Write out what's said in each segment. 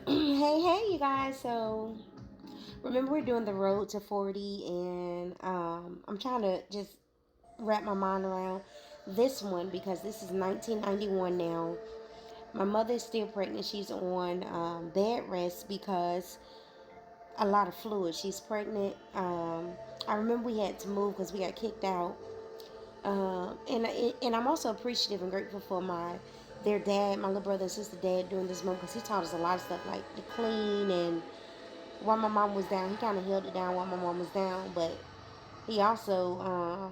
Hey, you guys. So, remember, we're doing the road to 40, and I'm trying to just wrap my mind around this one because this is 1991 now. My mother is still pregnant. She's on bed rest because a lot of fluid. She's pregnant. I remember we had to move because we got kicked out. And I'm also appreciative and grateful for their dad, my little brother and sister dad during this moment because he taught us a lot of stuff like to clean and while my mom was down, he kind of held it down while my mom was down, but he also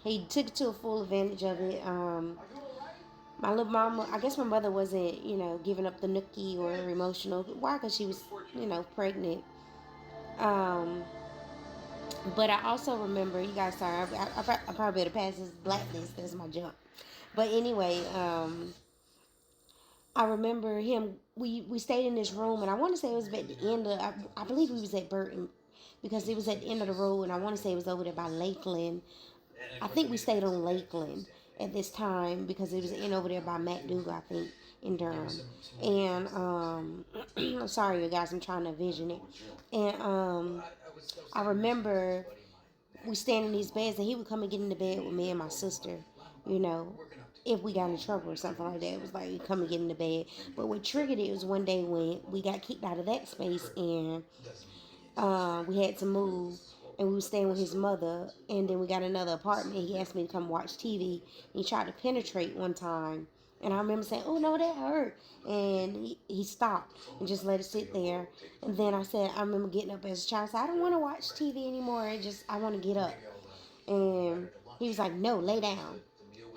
he took it to a full advantage of it. My little mama, I guess my mother wasn't, giving up the nookie or emotional. Why? Because she was, pregnant. Um, but I also remember, you guys, sorry, I probably better pass this blacklist. That's my jump. But anyway, I remember him. We stayed in this room, and I want to say it was at the end of. I believe we was at Burton because it was at the end of the road, and I want to say it was over there by Lakeland. I think we stayed on Lakeland at this time because it was in over there by MacDougal, I think, in Durham. And I'm sorry, you guys, I'm trying to vision it. And I remember we stand in these beds, and he would come and get in the bed with me and my sister. You know, if we got in trouble or something like that, it was like he'd come and get in the bed. But what triggered it was one day when we got kicked out of that space, and we had to move, and we were staying with his mother, and then we got another apartment. He asked me to come watch TV. He tried to penetrate one time, and I remember saying, "Oh no, that hurt," and he stopped and just let it sit there. And then I remember getting up as a child. I said, "I don't want to watch TV anymore. I want to get up." And he was like, "No, lay down."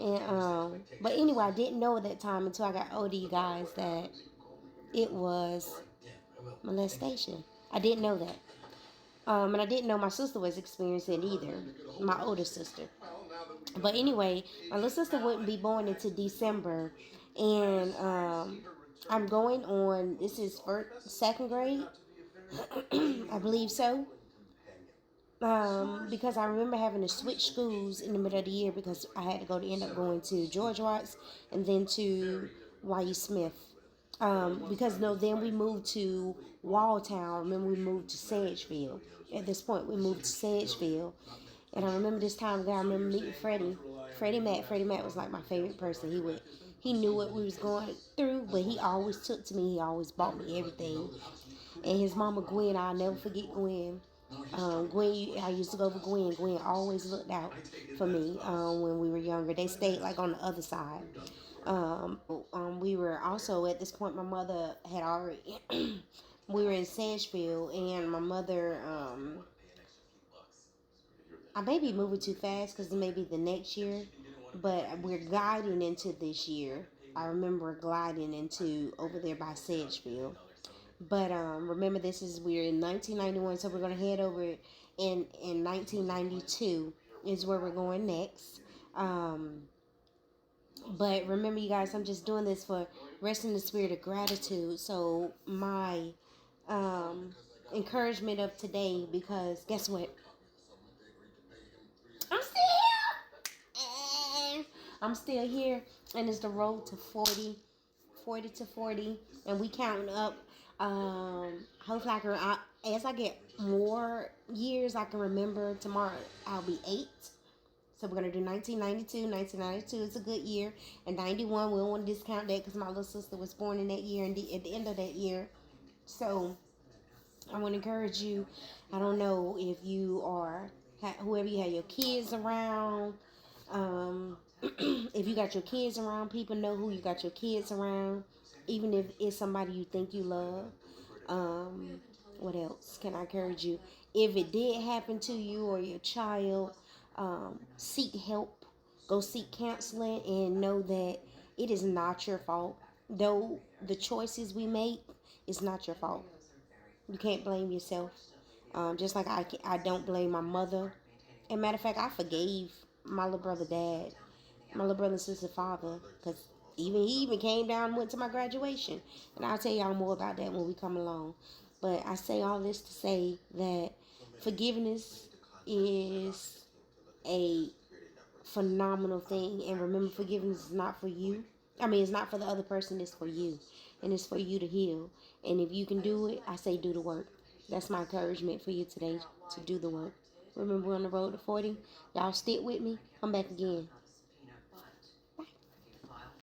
And but anyway, I didn't know at that time until I got older, you guys, that it was molestation. I didn't know that. And I didn't know my sister was experiencing it either, my older sister. But anyway, my little sister wouldn't be born until December, and I'm going on. This is first, second grade, I believe so. Because I remember having to switch schools in the middle of the year because I had to end up going to George Watts and then to YU Smith. Because no, then we moved to Walltown, and then we moved to Sedgefield. At this point, we moved to Sedgefield, and I remember this time, I remember meeting Freddie. Freddie Matt was like my favorite person. He knew what we was going through, but he always took to me. He always bought me everything. And his mama Gwen, I'll never forget Gwen. Gwen, I used to go with Gwen. Gwen always looked out for me when we were younger. They stayed like on the other side. We were also at this point. My mother had already. We were in Sandsfield, and my mother. I may be moving too fast because it may be the next year, but we're gliding into this year. I remember gliding into over there by Sedgefield. But remember, this is we're in 1991, so we're gonna head over in 1992 is where we're going next. But remember, you guys, I'm just doing this for resting the spirit of gratitude. So my encouragement of today, because guess what? I'm still here. I'm still here, and it's the road to 40, 40 to 40, and we counting up. Hopefully, as I get more years, I can remember tomorrow. I'll be 8. So we're gonna do 1992. 1992 is a good year, and 91 we don't want to discount that because my little sister was born in that year, and at the end of that year. So I want to encourage you. I don't know if you are whoever you have your kids around. If you got your kids around, people know who you got your kids around. Even if it's somebody you think you love. What else can I encourage you? If it did happen to you or your child, seek help. Go seek counseling and know that it is not your fault. Though the choices we make is not your fault. You can't blame yourself. Just like I don't blame my mother. And matter of fact, I forgave my little brother dad, my little brother and sister father, because he even came down and went to my graduation. And I'll tell y'all more about that when we come along. But I say all this to say that forgiveness is a phenomenal thing. And remember, forgiveness is not for you. I mean, it's not for the other person, it's for you. And it's for you to heal. And if you can do it, I say do the work. That's my encouragement for you today, to do the work. Remember, we're on the road to 40. Y'all stick with me. Come back again.